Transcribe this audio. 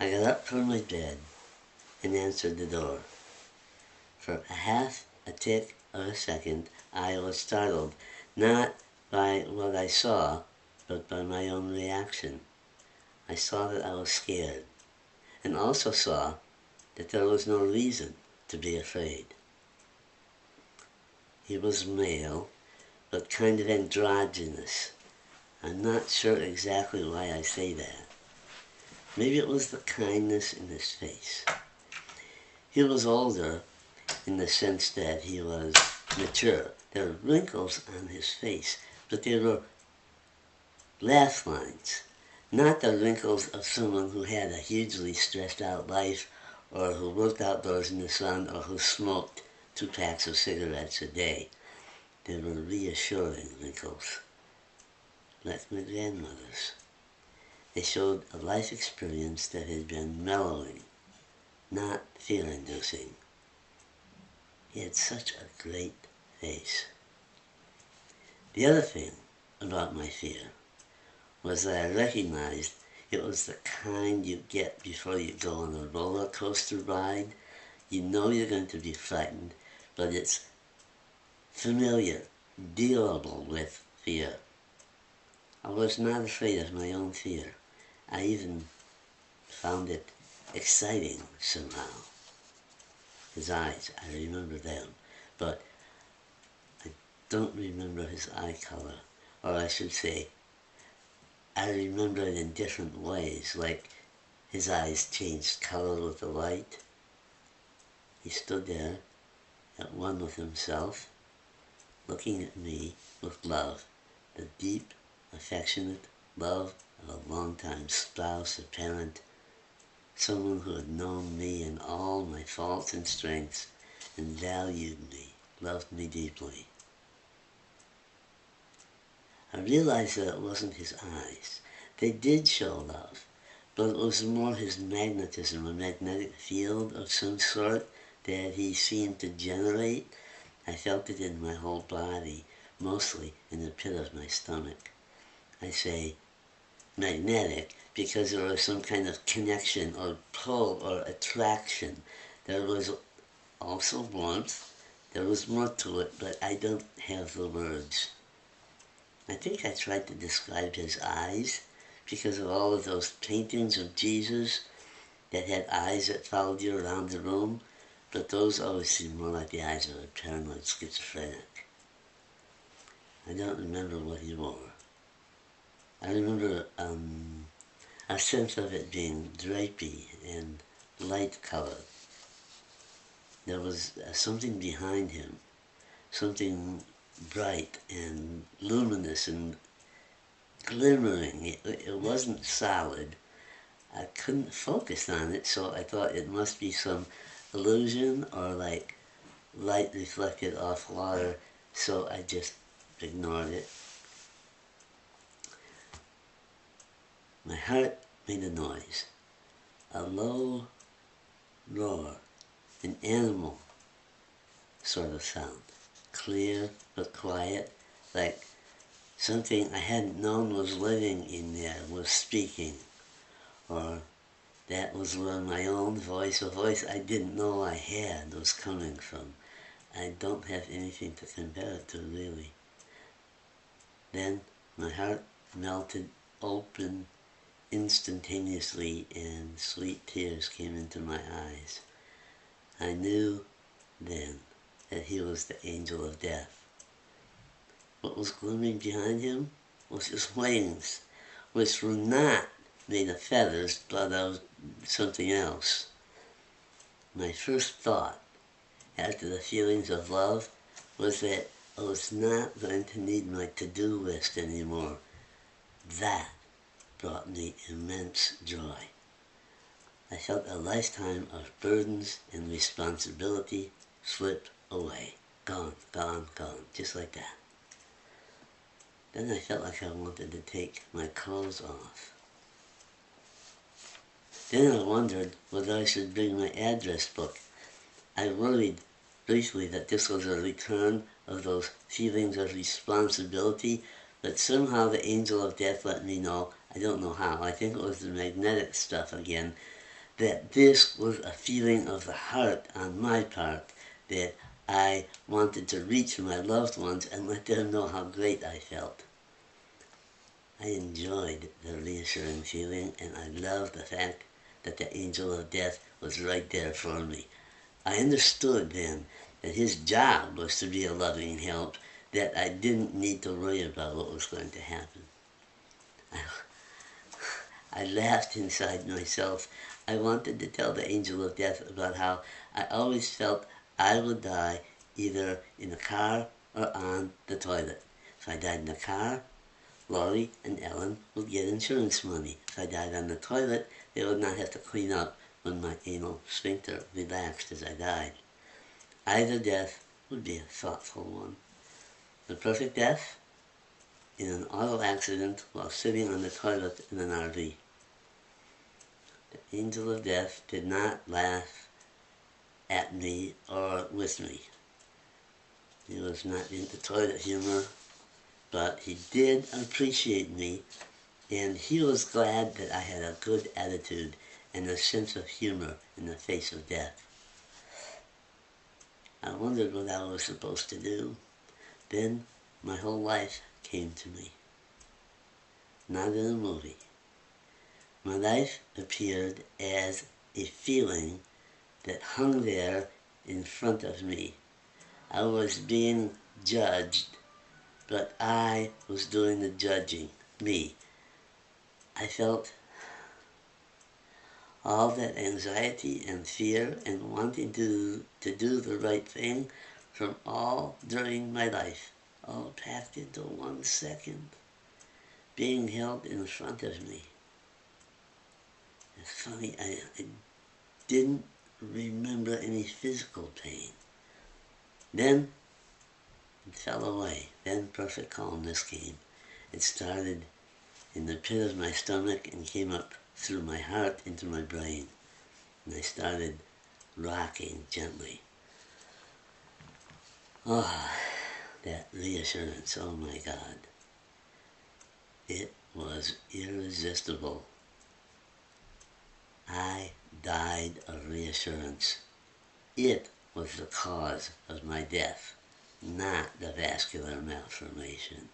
I got up from my bed and answered the door. For a tick of a second, I was startled, not by what I saw, but by my own reaction. I saw that I was scared, and also saw that there was no reason to be afraid. He was male, but kind of androgynous. I'm not sure exactly why I say that. Maybe it was the kindness in his face. He was older in the sense that he was mature. There were wrinkles on his face, but they were laugh lines, not the wrinkles of someone who had a hugely stressed out life, or who worked outdoors in the sun, or who smoked 2 packs of cigarettes a day. They were reassuring wrinkles, like my grandmother's. They showed a life experience that had been mellowing, not fear-inducing. He had such a great face. The other thing about my fear was that I recognized it was the kind you get before you go on a roller coaster ride. You know you're going to be frightened, but it's familiar, dealable with fear. I was not afraid of my own fear. I even found it exciting somehow. His eyes, I remember them, but I don't remember his eye color, or I should say, I remember it in different ways, like his eyes changed color with the light. He stood there, at one with himself, looking at me with love, the deep, affectionate love of a long-time spouse, a parent, someone who had known me and all my faults and strengths, and valued me, loved me deeply. I realized that it wasn't his eyes. They did show love, but it was more his magnetism, a magnetic field of some sort that he seemed to generate. I felt it in my whole body, mostly in the pit of my stomach. I say magnetic because there was some kind of connection or pull or attraction. There was also warmth. There was more to it, but I don't have the words. I think I tried to describe his eyes because of all of those paintings of Jesus that had eyes that followed you around the room, but those always seemed more like the eyes of a paranoid schizophrenic. I don't remember what he wore. I remember a sense of it being drapey and light-colored. There was something behind him, something bright and luminous and glimmering. It wasn't solid. I couldn't focus on it, so I thought it must be some illusion or like light reflected off water, so I just ignored it. My heart made a noise, a low roar, an animal sort of sound, clear but quiet, like something I hadn't known was living in there, was speaking, or that was where my own voice, a voice I didn't know I had, was coming from. I don't have anything to compare it to, really. Then my heart melted open instantaneously and sweet tears came into my eyes. I knew then that he was the angel of death. What was glimmering behind him was his wings, which were not made of feathers, but of something else. My first thought, after the feelings of love, was that I was not going to need my to-do list anymore. That brought me immense joy. I felt a lifetime of burdens and responsibility slip away. Gone, gone, gone, just like that. Then I felt like I wanted to take my clothes off. Then I wondered whether I should bring my address book. I worried briefly that this was a return of those feelings of responsibility, but somehow the angel of death let me know, I don't know how, I think it was the magnetic stuff again, that this was a feeling of the heart on my part, that I wanted to reach my loved ones and let them know how great I felt. I enjoyed the reassuring feeling, and I loved the fact that the angel of death was right there for me. I understood then that his job was to be a loving help, that I didn't need to worry about what was going to happen. I laughed inside myself. I wanted to tell the angel of death about how I always felt I would die either in a car or on the toilet. If I died in the car, Laurie and Ellen would get insurance money. If I died on the toilet, they would not have to clean up when my anal sphincter relaxed as I died. Either death would be a thoughtful one. The perfect death? In an auto accident while sitting on the toilet in an RV. The angel of death did not laugh at me or with me. He was not into toilet humor, but he did appreciate me, and he was glad that I had a good attitude and a sense of humor in the face of death. I wondered what I was supposed to do. Then my whole life came to me. Not in a movie. My life appeared as a feeling that hung there in front of me. I was being judged, but I was doing the judging, me. I felt all that anxiety and fear and wanting to do the right thing from all during my life, all packed into 1 second, being held in front of me. It's funny, I didn't remember any physical pain. Then it fell away. Then perfect calmness came. It started in the pit of my stomach and came up through my heart into my brain. And I started rocking gently. Oh, that reassurance, oh my God. It was irresistible. I died of reassurance. It was the cause of my death, not the vascular malformation.